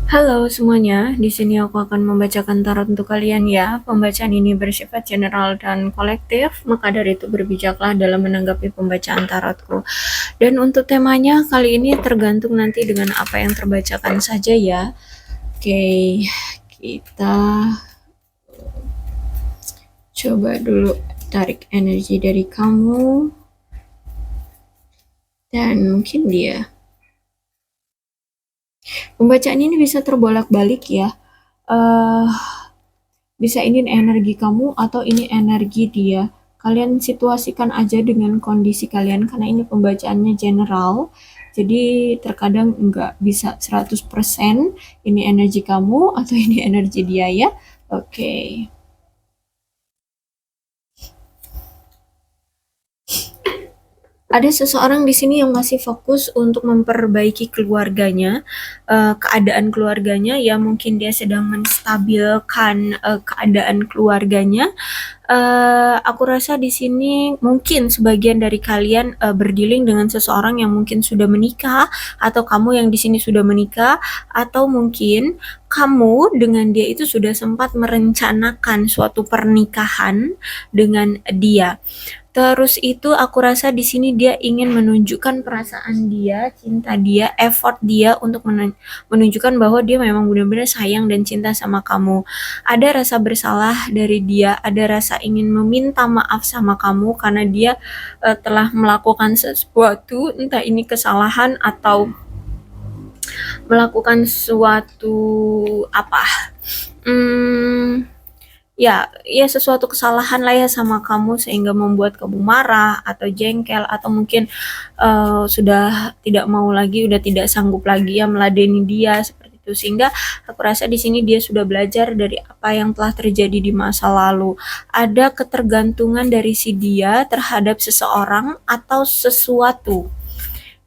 Halo semuanya, di sini aku akan membacakan tarot untuk kalian ya. Pembacaan ini bersifat general dan kolektif, maka dari itu berbijaklah dalam menanggapi pembacaan tarotku. Dan untuk temanya kali ini tergantung nanti dengan apa yang terbacakan saja ya. Oke, kita coba dulu tarik energi dari kamu dan mungkin dia. Pembacaan ini bisa terbolak-balik ya. Uh, Bisa ini energi kamu atau ini energi dia. Kalian situasikan aja dengan kondisi kalian karena ini pembacaannya general. Jadi terkadang nggak bisa 100% ini energi kamu atau ini energi dia ya. Oke. Ada seseorang di sini yang masih fokus untuk memperbaiki keluarganya, keadaan keluarganya ya mungkin dia sedang menstabilkan keadaan keluarganya. Aku rasa di sini mungkin sebagian dari kalian berdealing dengan seseorang yang mungkin sudah menikah atau kamu yang di sini sudah menikah atau mungkin kamu dengan dia itu sudah sempat merencanakan suatu pernikahan dengan dia. Terus itu aku rasa di sini dia ingin menunjukkan perasaan dia, cinta dia, effort dia untuk menunjukkan bahwa dia memang benar-benar sayang dan cinta sama kamu. Ada rasa bersalah dari dia, ada rasa ingin meminta maaf sama kamu karena dia telah melakukan sesuatu, entah ini kesalahan atau melakukan suatu apa? Hmm, ya sesuatu kesalahan lah ya sama kamu sehingga membuat kamu marah atau jengkel atau mungkin sudah tidak mau lagi, udah tidak sanggup lagi ya meladeni dia seperti itu. Sehingga aku rasa di sini dia sudah belajar dari apa yang telah terjadi di masa lalu. Ada ketergantungan dari si dia terhadap seseorang atau sesuatu.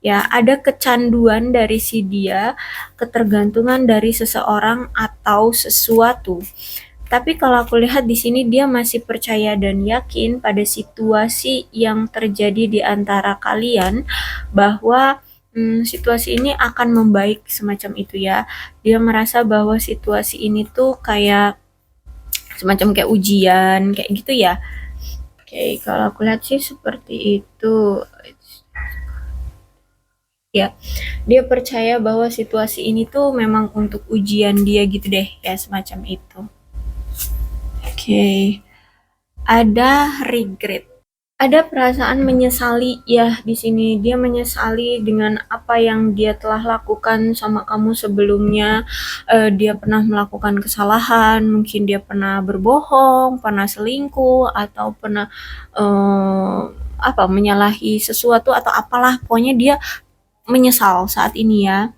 Ya, ada kecanduan dari si dia, ketergantungan dari seseorang atau sesuatu. Tapi kalau aku lihat di sini dia masih percaya dan yakin pada situasi yang terjadi di antara kalian bahwa situasi ini akan membaik semacam itu ya. Dia merasa bahwa situasi ini tuh kayak semacam kayak ujian kayak gitu ya. Oke, kalau aku lihat sih seperti itu. Ya, dia percaya bahwa situasi ini tuh memang untuk ujian dia gitu deh, ya semacam itu. Oke, ada regret. Ada perasaan menyesali ya di sini. Dia menyesali dengan apa yang dia telah lakukan sama kamu sebelumnya. Dia pernah melakukan kesalahan, mungkin dia pernah berbohong, pernah selingkuh, atau pernah menyalahi sesuatu atau apalah. Pokoknya dia menyesal saat ini ya.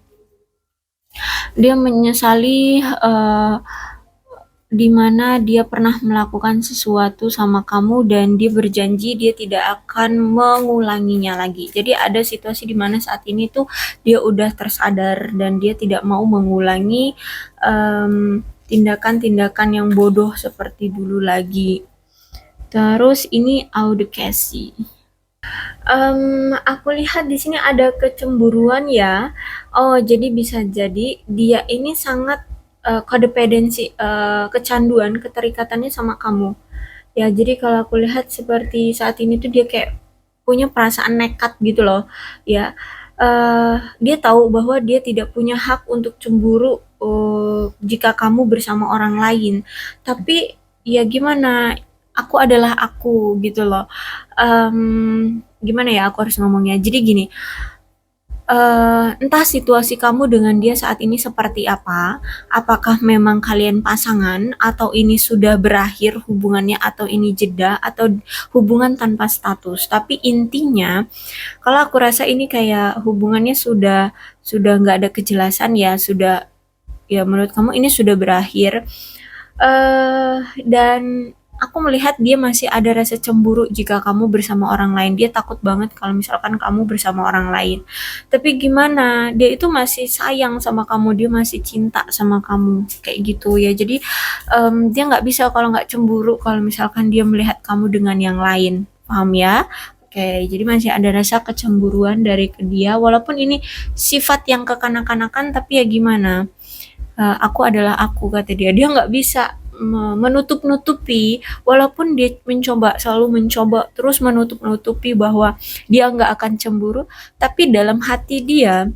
Dia menyesali di mana dia pernah melakukan sesuatu sama kamu dan dia berjanji dia tidak akan mengulanginya lagi. Jadi ada situasi di mana saat ini tuh dia udah tersadar dan dia tidak mau mengulangi tindakan-tindakan yang bodoh seperti dulu lagi. Terus ini audikasi. Aku lihat di sini ada kecemburuan ya. Oh, jadi bisa jadi dia ini sangat codependency, kecanduan, keterikatannya sama kamu. Ya, jadi kalau aku lihat seperti saat ini tuh dia kayak punya perasaan nekat gitu loh. Ya, dia tahu bahwa dia tidak punya hak untuk cemburu jika kamu bersama orang lain. Tapi ya gimana? Aku adalah aku gitu loh. Gimana ya aku harus ngomongnya? Jadi gini, entah situasi kamu dengan dia saat ini seperti apa, apakah memang kalian pasangan atau ini sudah berakhir hubungannya atau ini jeda atau hubungan tanpa status. Tapi intinya, kalau aku rasa ini kayak hubungannya sudah nggak ada kejelasan ya, sudah ya menurut kamu ini sudah berakhir. Dan aku melihat dia masih ada rasa cemburu jika kamu bersama orang lain. Dia takut banget kalau misalkan kamu bersama orang lain. Tapi gimana? Dia itu masih sayang sama kamu, dia masih cinta sama kamu, kayak gitu ya. Jadi dia nggak bisa kalau nggak cemburu kalau misalkan dia melihat kamu dengan yang lain. Paham ya? Oke, jadi masih ada rasa kecemburuan dari ke dia, walaupun ini sifat yang kekanak-kanakan, tapi ya gimana? Aku adalah aku, kata dia. Dia nggak bisa menutup-nutupi, walaupun dia selalu mencoba terus menutup-nutupi bahwa dia nggak akan cemburu, tapi dalam hati dia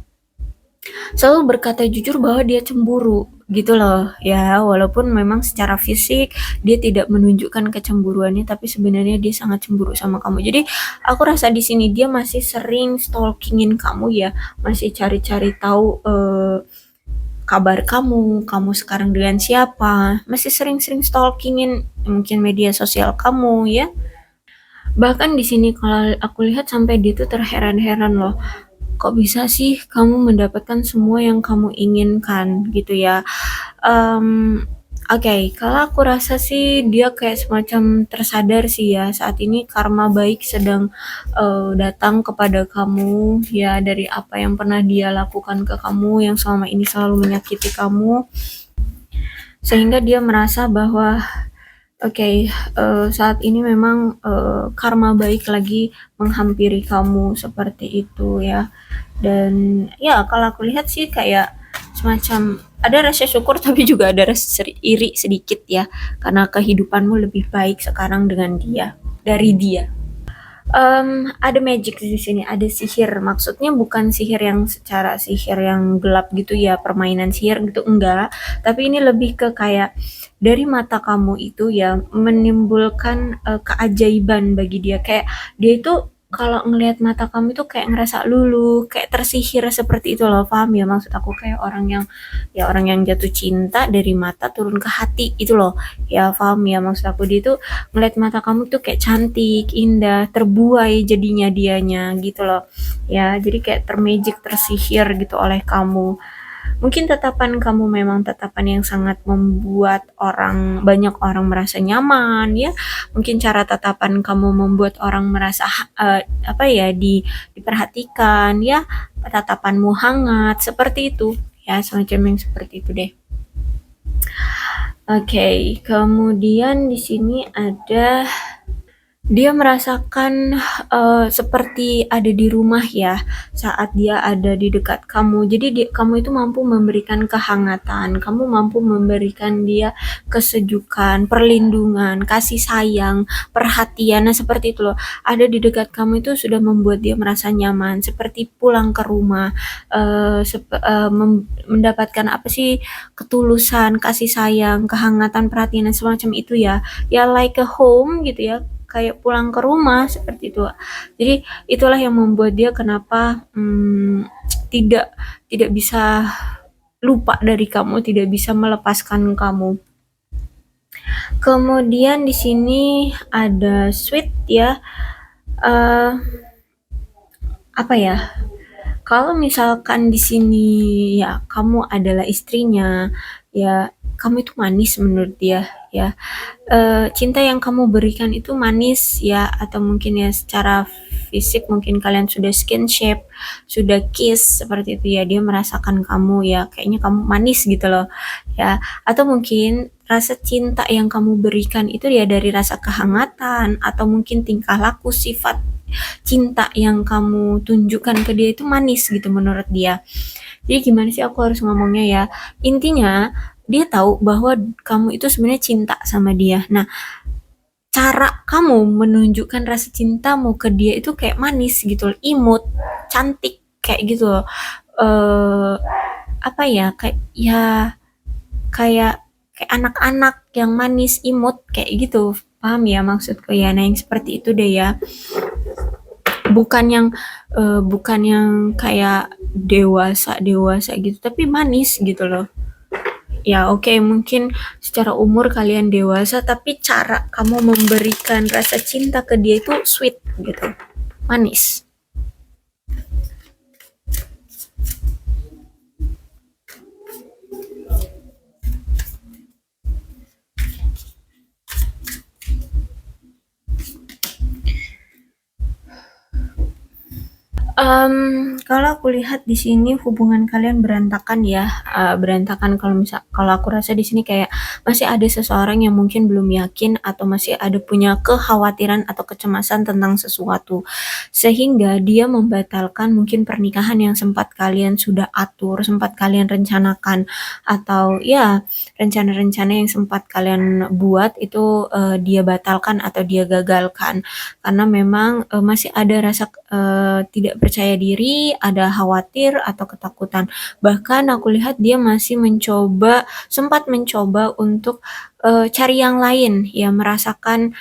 selalu berkata jujur bahwa dia cemburu gitu loh ya, walaupun memang secara fisik dia tidak menunjukkan kecemburuannya, tapi sebenarnya dia sangat cemburu sama kamu. Jadi aku rasa di sini dia masih sering stalkingin kamu ya, masih cari-cari tahu kabar kamu sekarang dengan siapa, masih sering-sering stalkingin mungkin media sosial kamu ya. Bahkan di sini kalau aku lihat sampai dia tuh terheran-heran loh, kok bisa sih kamu mendapatkan semua yang kamu inginkan gitu ya. Oke, kalau aku rasa sih dia kayak semacam tersadar sih ya, saat ini karma baik sedang datang kepada kamu ya, dari apa yang pernah dia lakukan ke kamu yang selama ini selalu menyakiti kamu, sehingga dia merasa bahwa oke, saat ini memang karma baik lagi menghampiri kamu seperti itu ya. Dan ya kalau aku lihat sih kayak semacam ada rasa syukur tapi juga ada rasa iri sedikit ya, karena kehidupanmu lebih baik sekarang dengan dia, dari dia. Ada magic di sini, ada sihir. Maksudnya bukan sihir yang secara sihir yang gelap gitu ya, permainan sihir gitu enggak. Tapi ini lebih ke kayak dari mata kamu itu ya menimbulkan keajaiban bagi dia. Kayak dia itu kalau ngelihat mata kamu itu kayak ngerasa luluh, kayak tersihir seperti itu loh. Paham ya maksud aku, kayak orang yang jatuh cinta dari mata turun ke hati itu loh. Ya paham ya maksud aku, dia itu ngeliat mata kamu tuh kayak cantik, indah, terbuai jadinya dianya gitu loh. Ya, jadi kayak termagic, tersihir gitu oleh kamu. Mungkin tatapan kamu memang tatapan yang sangat membuat banyak orang merasa nyaman ya. Mungkin cara tatapan kamu membuat orang merasa apa ya, diperhatikan ya. Tatapanmu hangat seperti itu. Ya, semacam yang seperti itu deh. Oke, kemudian di sini ada dia merasakan, seperti ada di rumah ya, saat dia ada di dekat kamu. Jadi kamu itu mampu memberikan kehangatan, kamu mampu memberikan dia kesejukan, perlindungan, kasih sayang, perhatian, nah seperti itu loh. Ada di dekat kamu itu sudah membuat dia merasa nyaman, seperti pulang ke rumah, mendapatkan apa sih, ketulusan, kasih sayang, kehangatan, perhatian, dan semacam itu ya. Ya like a home gitu ya, kayak pulang ke rumah seperti itu. Jadi itulah yang membuat dia kenapa tidak tidak bisa lupa dari kamu, tidak bisa melepaskan kamu. Kemudian di sini ada sweet ya. Eh apa ya? Kalau misalkan di sini ya kamu adalah istrinya, ya kamu itu manis menurut dia ya. Cinta yang kamu berikan itu manis ya, atau mungkin ya secara fisik mungkin kalian sudah skinship, sudah kiss seperti itu ya, dia merasakan kamu ya kayaknya kamu manis gitu loh ya. Atau mungkin rasa cinta yang kamu berikan itu ya dari rasa kehangatan, atau mungkin tingkah laku, sifat cinta yang kamu tunjukkan ke dia itu manis gitu menurut dia. Jadi gimana sih aku harus ngomongnya ya? Intinya dia tahu bahwa kamu itu sebenarnya cinta sama dia. Nah, cara kamu menunjukkan rasa cintamu ke dia itu kayak manis gitu loh, imut, cantik kayak gitu loh. Eh apa ya? Kayak kayak anak-anak yang manis, imut kayak gitu. Paham ya maksudku ya? Nah, yang seperti itu deh ya. Bukan yang kayak dewasa dewasa gitu, tapi manis gitu loh ya. Oke, mungkin secara umur kalian dewasa, tapi cara kamu memberikan rasa cinta ke dia itu sweet gitu, manis. Kalau aku lihat di sini hubungan kalian berantakan ya, berantakan kalau aku rasa di sini kayak masih ada seseorang yang mungkin belum yakin atau masih ada punya kekhawatiran atau kecemasan tentang sesuatu. Sehingga dia membatalkan mungkin pernikahan yang sempat kalian sudah atur, sempat kalian rencanakan atau ya rencana-rencana yang sempat kalian buat itu dia batalkan atau dia gagalkan karena memang masih ada rasa tidak percaya diri, ada khawatir atau ketakutan. Bahkan aku lihat dia masih sempat mencoba untuk cari yang lain, ya merasakan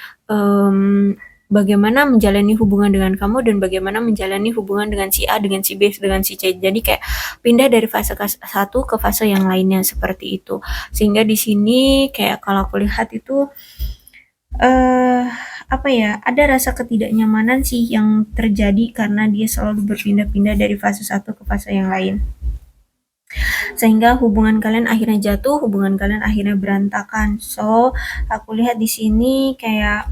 bagaimana menjalani hubungan dengan kamu dan bagaimana menjalani hubungan dengan si A, dengan si B, dengan si C. Jadi kayak pindah dari fase satu ke fase yang lainnya seperti itu. Sehingga di sini kayak kalau aku lihat itu apa ya, ada rasa ketidaknyamanan sih yang terjadi karena dia selalu berpindah-pindah dari fase satu ke fase yang lain. Sehingga hubungan kalian akhirnya jatuh, hubungan kalian akhirnya berantakan. So, aku lihat di sini kayak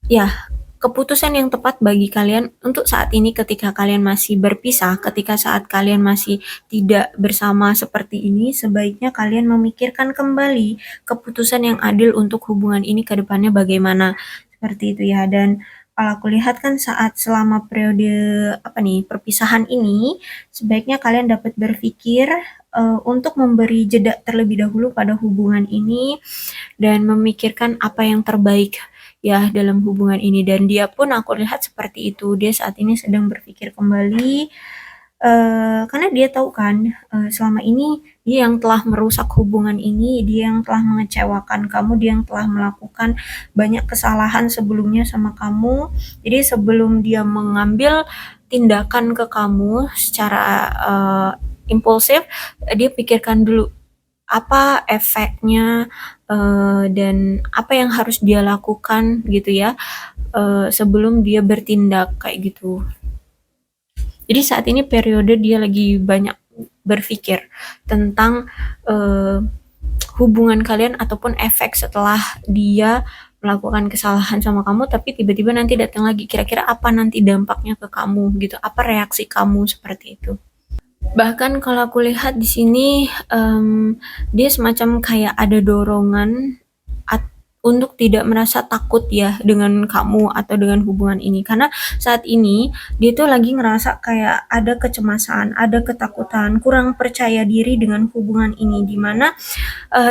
ya, keputusan yang tepat bagi kalian untuk saat ini ketika kalian masih berpisah, ketika saat kalian masih tidak bersama seperti ini, sebaiknya kalian memikirkan kembali keputusan yang adil untuk hubungan ini ke depannya bagaimana. Seperti itu ya. Dan kalau aku lihat kan saat selama periode perpisahan ini, sebaiknya kalian dapat berpikir untuk memberi jeda terlebih dahulu pada hubungan ini dan memikirkan apa yang terbaik ya dalam hubungan ini. Dan dia pun aku lihat seperti itu, dia saat ini sedang berpikir kembali karena dia tahu kan selama ini dia yang telah merusak hubungan ini, dia yang telah mengecewakan kamu, dia yang telah melakukan banyak kesalahan sebelumnya sama kamu. Jadi sebelum dia mengambil tindakan ke kamu secara impulsif, dia pikirkan dulu apa efeknya dan apa yang harus dia lakukan gitu ya sebelum dia bertindak kayak gitu. Jadi saat ini periode dia lagi banyak berpikir tentang hubungan kalian ataupun efek setelah dia melakukan kesalahan sama kamu tapi tiba-tiba nanti datang lagi, kira-kira apa nanti dampaknya ke kamu gitu, apa reaksi kamu seperti itu. Bahkan kalau aku lihat di sini dia semacam kayak ada dorongan untuk tidak merasa takut ya dengan kamu atau dengan hubungan ini, karena saat ini dia tuh lagi ngerasa kayak ada kecemasan, ada ketakutan, kurang percaya diri dengan hubungan ini, dimana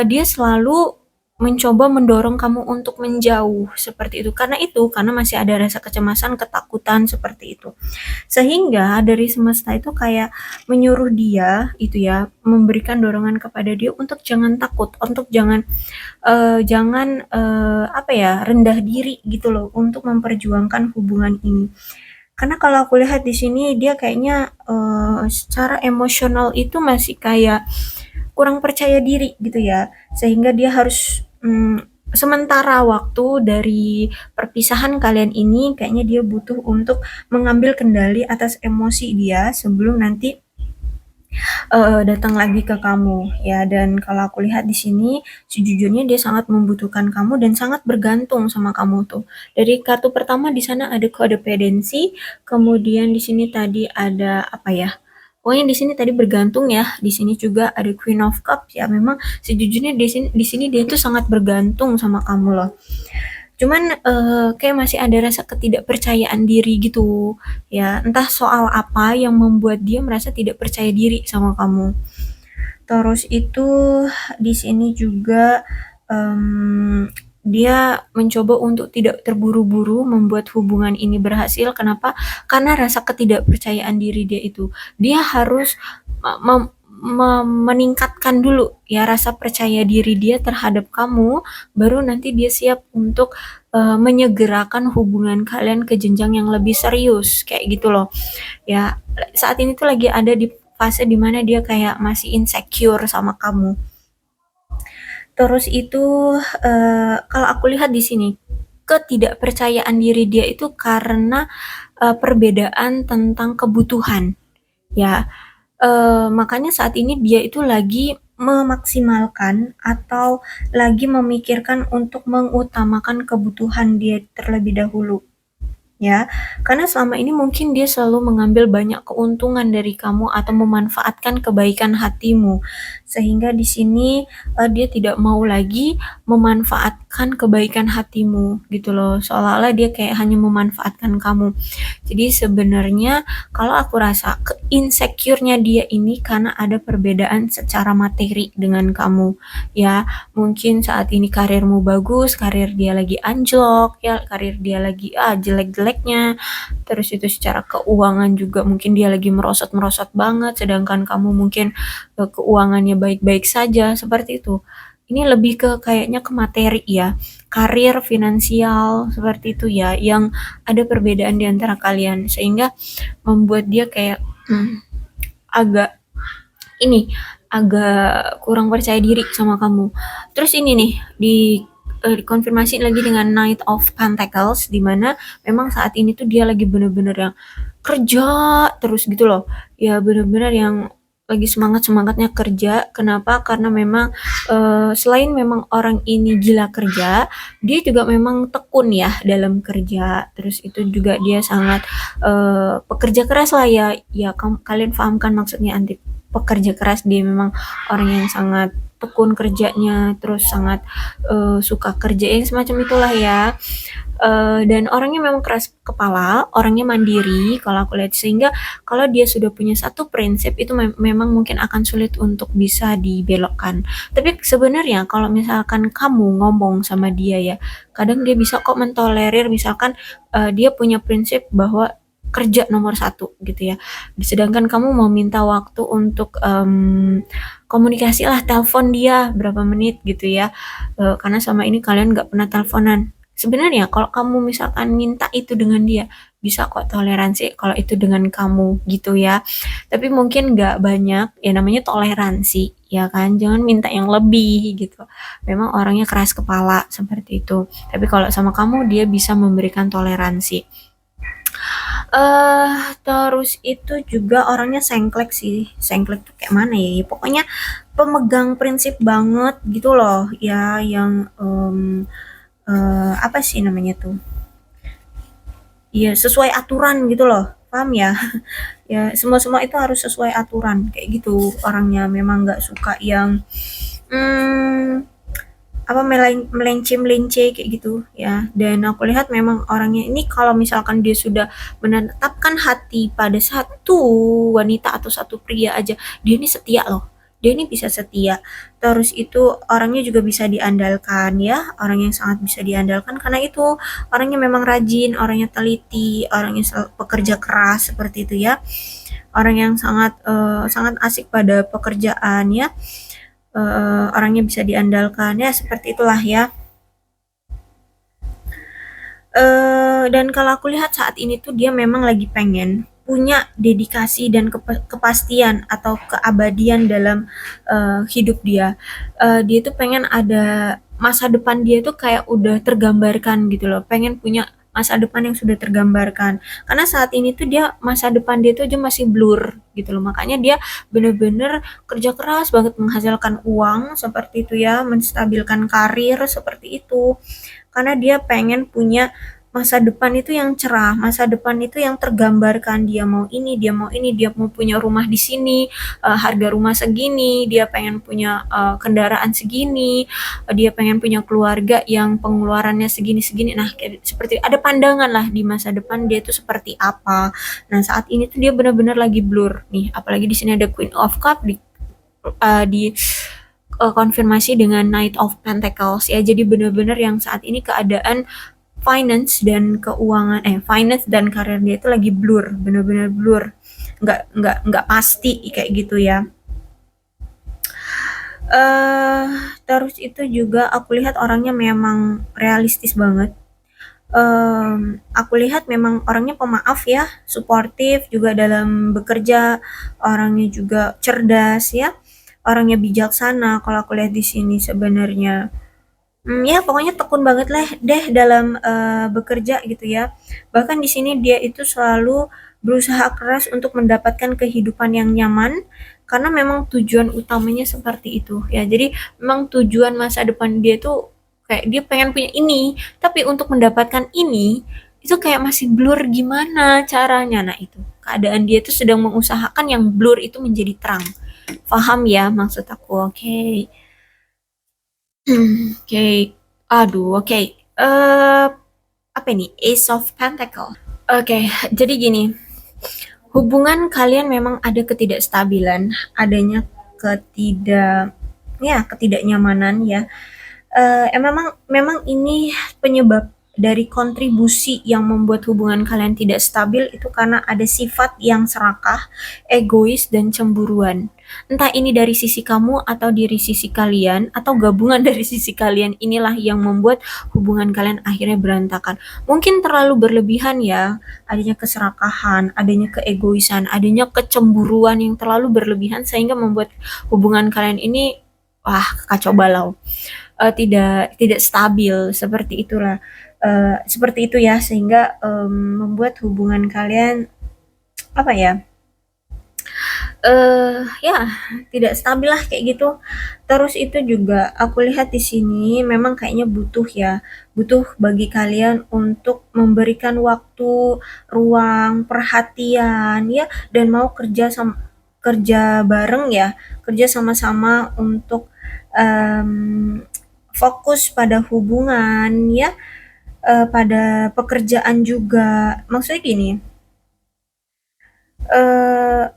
dia selalu mencoba mendorong kamu untuk menjauh seperti itu, karena masih ada rasa kecemasan, ketakutan seperti itu. Sehingga dari semesta itu kayak menyuruh dia itu ya, memberikan dorongan kepada dia untuk jangan takut, untuk jangan rendah diri gitu loh untuk memperjuangkan hubungan ini. Karena kalau aku lihat di sini dia kayaknya secara emosional itu masih kayak kurang percaya diri gitu ya, sehingga dia harus sementara waktu dari perpisahan kalian ini kayaknya dia butuh untuk mengambil kendali atas emosi dia sebelum nanti datang lagi ke kamu ya. Dan kalau aku lihat di sini sejujurnya dia sangat membutuhkan kamu dan sangat bergantung sama kamu tuh. Dari kartu pertama di sana ada codependency, kemudian di sini tadi ada apa ya? Pokoknya di sini tadi bergantung ya. Di sini juga ada Queen of Cups ya. Memang sejujurnya di sini dia tuh sangat bergantung sama kamu loh. Cuman kayak masih ada rasa ketidakpercayaan diri gitu. Ya, entah soal apa yang membuat dia merasa tidak percaya diri sama kamu. Terus itu di sini juga dia mencoba untuk tidak terburu-buru membuat hubungan ini berhasil. Kenapa? Karena rasa ketidakpercayaan diri dia itu. Dia harus meningkatkan dulu ya rasa percaya diri dia terhadap kamu, baru nanti dia siap untuk menyegerakan hubungan kalian ke jenjang yang lebih serius kayak gitu loh. Ya, saat ini tuh lagi ada di fase dimana dia kayak masih insecure sama kamu. Terus itu kalau aku lihat di sini ketidakpercayaan diri dia itu karena perbedaan tentang kebutuhan. Ya, makanya saat ini dia itu lagi memaksimalkan atau lagi memikirkan untuk mengutamakan kebutuhan dia terlebih dahulu. ya. Karena selama ini mungkin dia selalu mengambil banyak keuntungan dari kamu atau memanfaatkan kebaikan hatimu. Sehingga di sini dia tidak mau lagi memanfaatkan kebaikan hatimu gitu loh. Seolah-olah dia kayak hanya memanfaatkan kamu. Jadi sebenarnya kalau aku rasa insecure-nya dia ini karena ada perbedaan secara materi dengan kamu ya. Mungkin saat ini karirmu bagus, karir dia lagi anjlok ya, karir dia lagi jelek-jeleknya. Terus itu secara keuangan juga mungkin dia lagi merosot-merosot banget, sedangkan kamu mungkin keuangannya baik-baik saja, seperti itu. Ini lebih ke kayaknya ke materi ya, karir, finansial, seperti itu ya, yang ada perbedaan di antara kalian sehingga membuat dia kayak agak ini agak kurang percaya diri sama kamu. Terus ini nih dikonfirmasi lagi dengan Knight of Pentacles di mana memang saat ini tuh dia lagi bener-bener yang kerja terus gitu loh. Ya bener-bener yang lagi semangat-semangatnya kerja. Kenapa? Karena memang selain memang orang ini gila kerja, dia juga memang tekun ya dalam kerja. Terus itu juga dia sangat pekerja keras lah ya. Ya kalian pahamkan maksudnya anti pekerja keras, dia memang orang yang sangat tekun kerjanya, terus sangat suka kerja yang semacam itulah ya. Dan orangnya memang keras kepala, orangnya mandiri kalau aku lihat, sehingga kalau dia sudah punya satu prinsip itu memang mungkin akan sulit untuk bisa dibelokkan. Tapi sebenarnya kalau misalkan kamu ngomong sama dia ya, kadang dia bisa kok mentolerir misalkan dia punya prinsip bahwa kerja nomor satu gitu ya. Sedangkan kamu mau minta waktu untuk komunikasi lah, telepon dia berapa menit gitu ya. Karena selama ini kalian nggak pernah teleponan. Sebenarnya kalau kamu misalkan minta itu dengan dia, bisa kok toleransi kalau itu dengan kamu gitu ya. Tapi mungkin nggak banyak, ya namanya toleransi ya kan. Jangan minta yang lebih gitu. Memang orangnya keras kepala seperti itu. Tapi kalau sama kamu dia bisa memberikan toleransi. Terus itu juga orangnya sengklek sih. Sengklek tuh kayak mana ya? Pokoknya pemegang prinsip banget gitu loh ya, yang apa sih namanya tuh? Iya, sesuai aturan gitu loh. Paham ya? Ya, semua-semua itu harus sesuai aturan kayak gitu. Orangnya memang nggak suka yang hmm, apa melenci kayak gitu ya. Dan aku lihat memang orangnya ini kalau misalkan dia sudah menetapkan hati pada satu wanita atau satu pria aja, dia ini setia loh. Dia ini bisa setia. Terus itu orangnya juga bisa diandalkan ya, orang yang sangat bisa diandalkan karena itu orangnya memang rajin, orangnya teliti, orangnya pekerja keras seperti itu ya. Orang yang sangat asik pada pekerjaan ya, orangnya bisa diandalkan ya, seperti itulah ya. Dan kalau aku lihat saat ini tuh dia memang lagi pengen punya dedikasi dan kepastian atau keabadian dalam hidup dia. Dia tuh pengen ada masa depan dia tuh kayak udah tergambarkan gitu loh. Pengen punya masa depan yang sudah tergambarkan. Karena saat ini tuh dia masa depan dia tuh aja masih blur gitu loh. Makanya dia bener-bener kerja keras banget menghasilkan uang seperti itu ya, menstabilkan karir seperti itu. Karena dia pengen punya masa depan itu yang cerah, masa depan itu yang tergambarkan. Dia mau ini, dia mau ini, dia mau punya rumah di sini, harga rumah segini, dia pengen punya kendaraan segini, dia pengen punya keluarga yang pengeluarannya segini-segini. Nah, kayak seperti ada pandangan lah di masa depan dia itu seperti apa. Nah, saat ini tuh dia benar-benar lagi blur nih. Apalagi di sini ada Queen of Cup di konfirmasi dengan Knight of Pentacles ya. Jadi benar-benar yang saat ini keadaan finance dan karir dia itu lagi blur, benar-benar blur, nggak pasti kayak gitu ya. Terus itu juga aku lihat orangnya memang realistis banget. Aku lihat memang orangnya pemaaf ya, suportif juga dalam bekerja, orangnya juga cerdas ya, orangnya bijaksana kalau aku lihat di sini sebenarnya. Ya pokoknya tekun banget lah deh dalam bekerja gitu ya. Bahkan di sini dia itu selalu berusaha keras untuk mendapatkan kehidupan yang nyaman karena memang tujuan utamanya seperti itu ya. Jadi memang tujuan masa depan dia tuh kayak dia pengen punya ini, tapi untuk mendapatkan ini itu kayak masih blur, gimana caranya? Nah itu, keadaan dia tuh sedang mengusahakan yang blur itu menjadi terang. Paham ya maksud aku? Oke. Oke. Aduh, oke. Apa ini? Ace of Pentacle. Oke, jadi gini, hubungan kalian memang ada ketidakstabilan, adanya ketidaknyamanan ya. Memang memang ini penyebab dari kontribusi yang membuat hubungan kalian tidak stabil itu karena ada sifat yang serakah, egois, dan cemburuan. Entah ini dari sisi kamu atau dari sisi kalian, atau gabungan dari sisi kalian, inilah yang membuat hubungan kalian akhirnya berantakan. Mungkin terlalu berlebihan ya, adanya keserakahan, adanya keegoisan, adanya kecemburuan yang terlalu berlebihan sehingga membuat hubungan kalian ini wah kacau balau, tidak stabil seperti itulah, seperti itu ya, sehingga membuat hubungan kalian apa ya, ya tidak stabil lah kayak gitu. Terus itu juga aku lihat di sini memang kayaknya butuh ya, butuh bagi kalian untuk memberikan waktu, ruang, perhatian ya, dan mau kerja bareng ya, kerja sama-sama untuk fokus pada hubungan ya, pada pekerjaan juga. Maksudnya gini,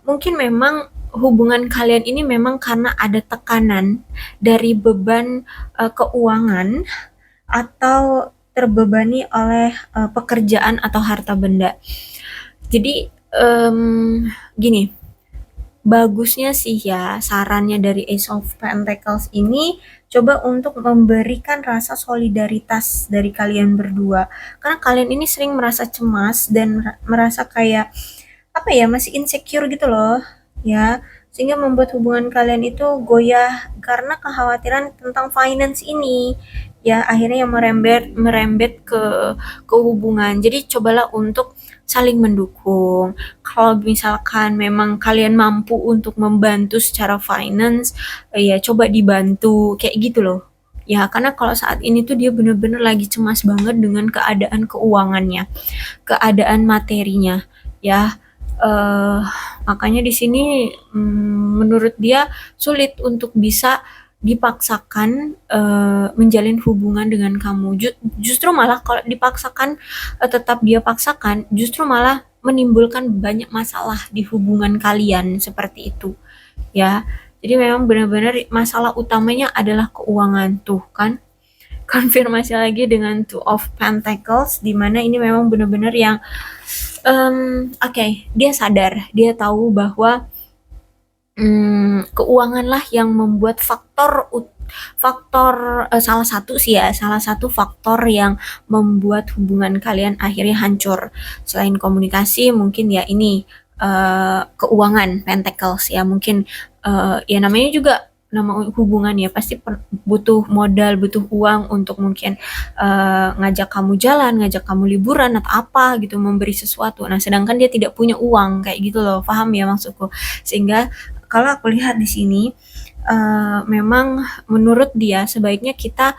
mungkin memang hubungan kalian ini memang karena ada tekanan dari beban keuangan atau terbebani oleh pekerjaan atau harta benda. Jadi gini, bagusnya sih ya sarannya dari Ace of Pentacles ini, coba untuk memberikan rasa solidaritas dari kalian berdua, karena kalian ini sering merasa cemas dan merasa kayak apa ya, masih insecure gitu loh ya, sehingga membuat hubungan kalian itu goyah karena kekhawatiran tentang finance ini ya, akhirnya yang merembet merembet ke hubungan. Jadi cobalah untuk saling mendukung. Kalau misalkan memang kalian mampu untuk membantu secara finance, ya coba dibantu kayak gitu loh. Ya, karena kalau saat ini tuh dia bener-bener lagi cemas banget dengan keadaan keuangannya, keadaan materinya, ya. eh Makanya di sini menurut dia sulit untuk bisa dipaksakan menjalin hubungan dengan kamu. Justru malah kalau dipaksakan, tetap dia paksakan, justru malah menimbulkan banyak masalah di hubungan kalian seperti itu, ya. Jadi memang benar-benar masalah utamanya adalah keuangan tuh kan. Konfirmasi lagi dengan Two of Pentacles, di mana ini memang benar-benar yang oke, dia sadar, dia tahu bahwa keuanganlah yang membuat salah satu sih ya, salah satu faktor yang membuat hubungan kalian akhirnya hancur. Selain komunikasi, mungkin ya ini keuangan Pentacles ya, mungkin ya namanya juga nama hubungan ya, pasti butuh modal, butuh uang untuk mungkin ngajak kamu jalan, ngajak kamu liburan atau apa gitu, memberi sesuatu. Nah, sedangkan dia tidak punya uang kayak gitu loh, paham ya maksudku? Sehingga kalau aku lihat di sini, memang menurut dia sebaiknya kita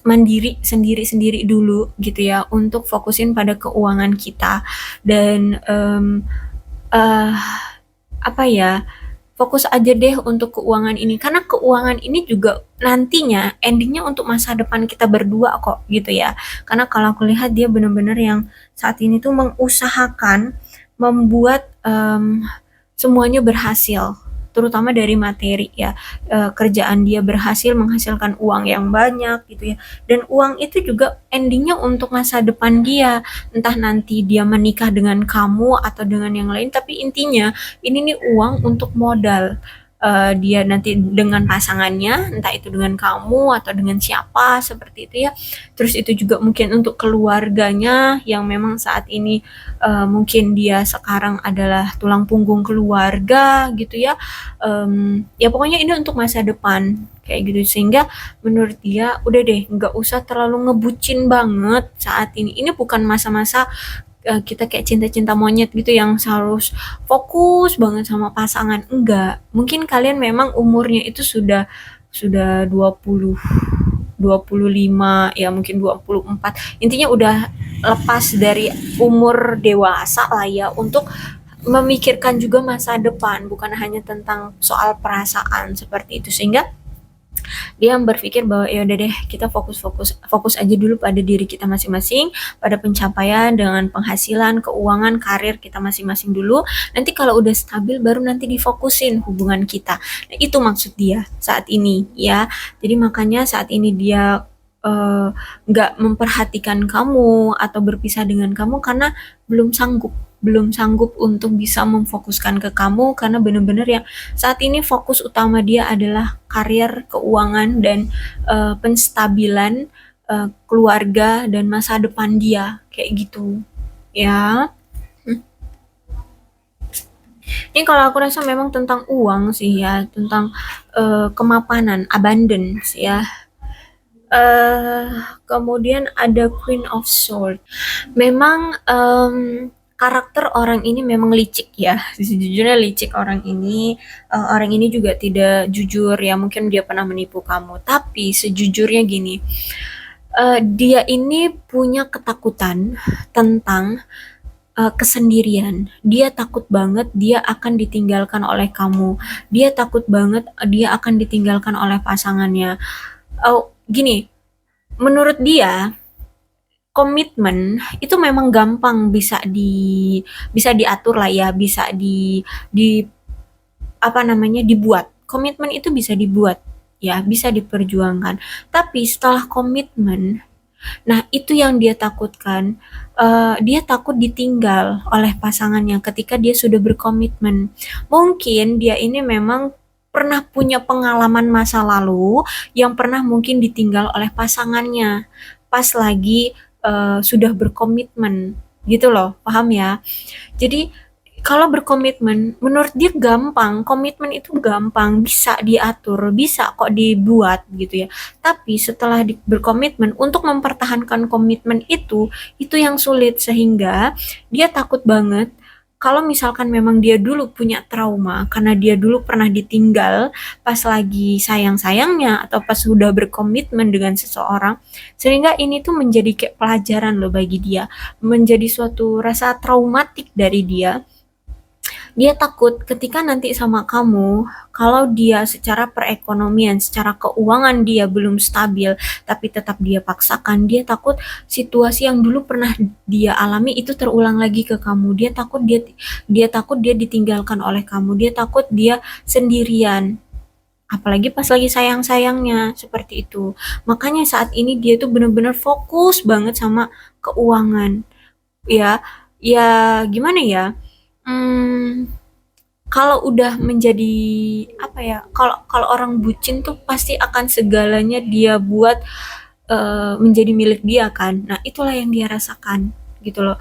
mandiri sendiri-sendiri dulu gitu ya, untuk fokusin pada keuangan kita dan uh, apa ya, fokus aja deh untuk keuangan ini, karena keuangan ini juga nantinya endingnya untuk masa depan kita berdua kok gitu ya. Karena kalau aku lihat dia benar-benar yang saat ini tuh mengusahakan membuat semuanya berhasil, terutama dari materi ya. Kerjaan dia berhasil menghasilkan uang yang banyak gitu ya, dan uang itu juga endingnya untuk masa depan dia, entah nanti dia menikah dengan kamu atau dengan yang lain, tapi intinya ini nih uang untuk modal dia nanti dengan pasangannya, entah itu dengan kamu atau dengan siapa seperti itu ya. Terus itu juga mungkin untuk keluarganya yang memang saat ini mungkin dia sekarang adalah tulang punggung keluarga gitu ya. Ya pokoknya ini untuk masa depan kayak gitu, sehingga menurut dia udah deh nggak usah terlalu ngebucin banget saat ini bukan masa-masa kita kayak cinta-cinta monyet gitu yang harus fokus banget sama pasangan, enggak. Mungkin kalian memang umurnya itu sudah 20 25, ya mungkin 24. Intinya udah lepas dari umur dewasa lah ya untuk memikirkan juga masa depan, bukan hanya tentang soal perasaan seperti itu. Sehingga dia berpikir bahwa ya udah deh, kita fokus aja dulu pada diri kita masing-masing, pada pencapaian dengan penghasilan, keuangan, karir kita masing-masing dulu. Nanti kalau udah stabil baru nanti difokusin hubungan kita. Nah, itu maksud dia saat ini ya. Jadi makanya saat ini dia nggak memperhatikan kamu atau berpisah dengan kamu karena belum sanggup untuk bisa memfokuskan ke kamu, karena bener-bener yang saat ini fokus utama dia adalah karir, keuangan, dan penstabilan keluarga dan masa depan dia kayak gitu ya. Ini kalau aku rasa memang tentang uang sih ya, tentang kemapanan, abundance ya. eh Kemudian ada Queen of Swords. Memang karakter orang ini memang licik ya. Sejujurnya licik orang ini. Orang ini juga tidak jujur ya. Mungkin dia pernah menipu kamu. Tapi sejujurnya gini, dia ini punya ketakutan tentang kesendirian. Dia takut banget dia akan ditinggalkan oleh kamu. Dia takut banget dia akan ditinggalkan oleh pasangannya. Gini, menurut dia komitmen itu memang gampang bisa diatur lah ya, bisa di apa namanya dibuat. Komitmen itu bisa dibuat ya, bisa diperjuangkan. Tapi setelah komitmen, nah itu yang dia takutkan. Dia takut ditinggal oleh pasangannya ketika dia sudah berkomitmen. Mungkin dia ini memang pernah punya pengalaman masa lalu yang pernah mungkin ditinggal oleh pasangannya pas lagi sudah berkomitmen gitu loh, paham ya? Jadi kalau berkomitmen, menurut dia gampang, komitmen itu gampang, bisa diatur, bisa kok dibuat gitu ya. Tapi setelah berkomitmen, untuk mempertahankan komitmen itu yang sulit, sehingga dia takut banget kalau misalkan memang dia dulu punya trauma karena dia dulu pernah ditinggal pas lagi sayang-sayangnya atau pas sudah berkomitmen dengan seseorang, sehingga ini tuh menjadi kayak pelajaran loh bagi dia, menjadi suatu rasa traumatik dari dia. Dia takut ketika nanti sama kamu, kalau dia secara perekonomian, secara keuangan dia belum stabil, tapi tetap dia paksakan, dia takut situasi yang dulu pernah dia alami itu terulang lagi ke kamu. Dia takut dia ditinggalkan oleh kamu. Dia takut dia sendirian. Apalagi pas lagi sayang-sayangnya seperti itu. Makanya saat ini dia tuh bener-bener fokus banget sama keuangan. Ya, ya gimana ya? Hmm, Kalau udah menjadi apa ya? Kalau kalau orang bucin tuh pasti akan segalanya dia buat menjadi milik dia kan. Nah, itulah yang dia rasakan gitu loh.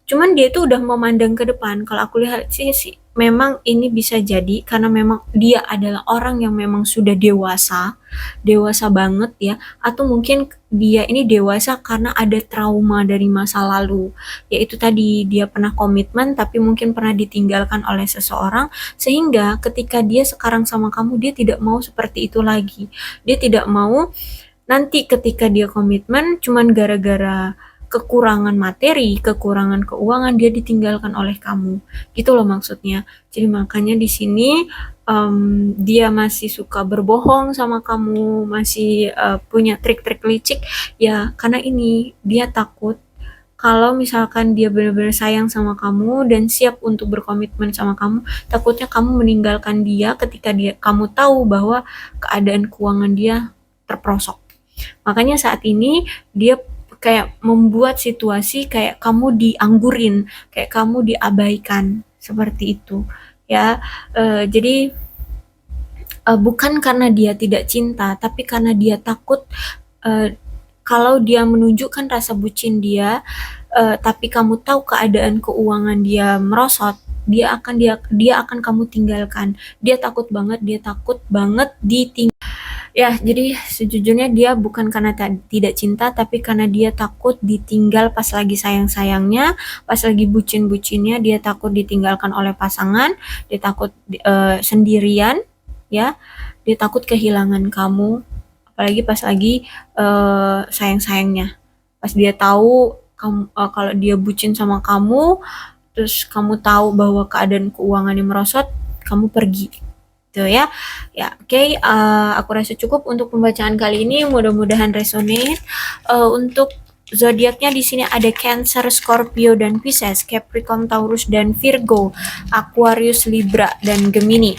Cuman dia tuh udah memandang ke depan. Kalau aku lihat sih memang ini bisa jadi karena memang dia adalah orang yang memang sudah dewasa, dewasa banget ya, atau mungkin dia ini dewasa karena ada trauma dari masa lalu. Yaitu tadi dia pernah komitmen tapi mungkin pernah ditinggalkan oleh seseorang, sehingga ketika dia sekarang sama kamu dia tidak mau seperti itu lagi. Dia tidak mau nanti ketika dia komitmen cuman gara-gara kekurangan materi, kekurangan keuangan dia ditinggalkan oleh kamu. Gitu loh maksudnya. Jadi makanya di sini dia masih suka berbohong sama kamu, masih punya trik-trik licik ya karena ini dia takut kalau misalkan dia benar-benar sayang sama kamu dan siap untuk berkomitmen sama kamu, takutnya kamu meninggalkan dia ketika kamu tahu bahwa keadaan keuangan dia terperosok. Makanya saat ini dia kayak membuat situasi kayak kamu dianggurin, kayak kamu diabaikan, seperti itu. Ya, jadi bukan karena dia tidak cinta, tapi karena dia takut eh, kalau dia menunjukkan rasa bucin dia, tapi kamu tahu keadaan keuangan dia merosot, dia akan kamu tinggalkan. Dia takut banget ditinggal. Ya, jadi sejujurnya dia bukan karena tidak cinta, tapi karena dia takut ditinggal pas lagi sayang-sayangnya, pas lagi bucin-bucinnya, dia takut ditinggalkan oleh pasangan, dia takut sendirian, ya, dia takut kehilangan kamu, apalagi pas lagi sayang-sayangnya, pas dia tahu kamu kalau dia bucin sama kamu, terus kamu tahu bahwa keadaan keuangannya merosot, kamu pergi gitu ya. Ya, oke, aku rasa cukup untuk pembacaan kali ini. Mudah-mudahan resonate. Untuk zodiaknya di sini ada Cancer, Scorpio dan Pisces, Capricorn, Taurus dan Virgo, Aquarius, Libra dan Gemini.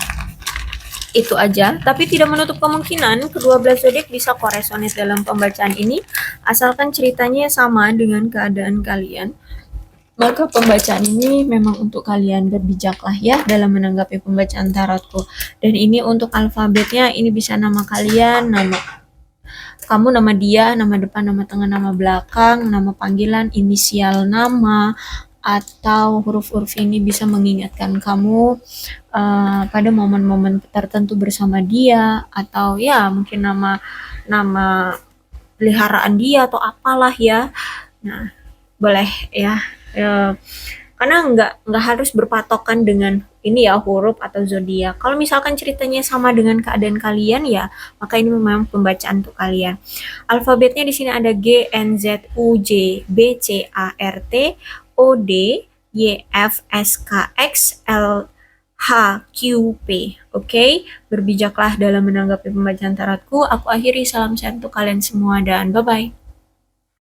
Itu aja, tapi tidak menutup kemungkinan kedua belas zodiak bisa koresonate dalam pembacaan ini, asalkan ceritanya sama dengan keadaan kalian. Maka pembacaan ini memang untuk kalian berbijaklah ya dalam menanggapi pembacaan tarotku. Dan ini untuk alfabetnya, ini bisa nama kalian, nama kamu, nama dia, nama depan, nama tengah, nama belakang, nama panggilan, inisial nama, atau huruf-huruf ini bisa mengingatkan kamu pada momen-momen tertentu bersama dia, atau ya mungkin nama peliharaan dia atau apalah ya. Nah, boleh ya. Karena nggak harus berpatokan dengan ini ya huruf atau zodiak. Kalau misalkan ceritanya sama dengan keadaan kalian ya, maka ini memang pembacaan untuk kalian. Alfabetnya di sini ada G, N, Z, U, J, B, C, A, R, T, O, D, Y, F, S, K, X, L, H, Q, P. Oke, berbijaklah dalam menanggapi pembacaan tarotku. Aku akhiri, salam sehat untuk kalian semua dan bye-bye.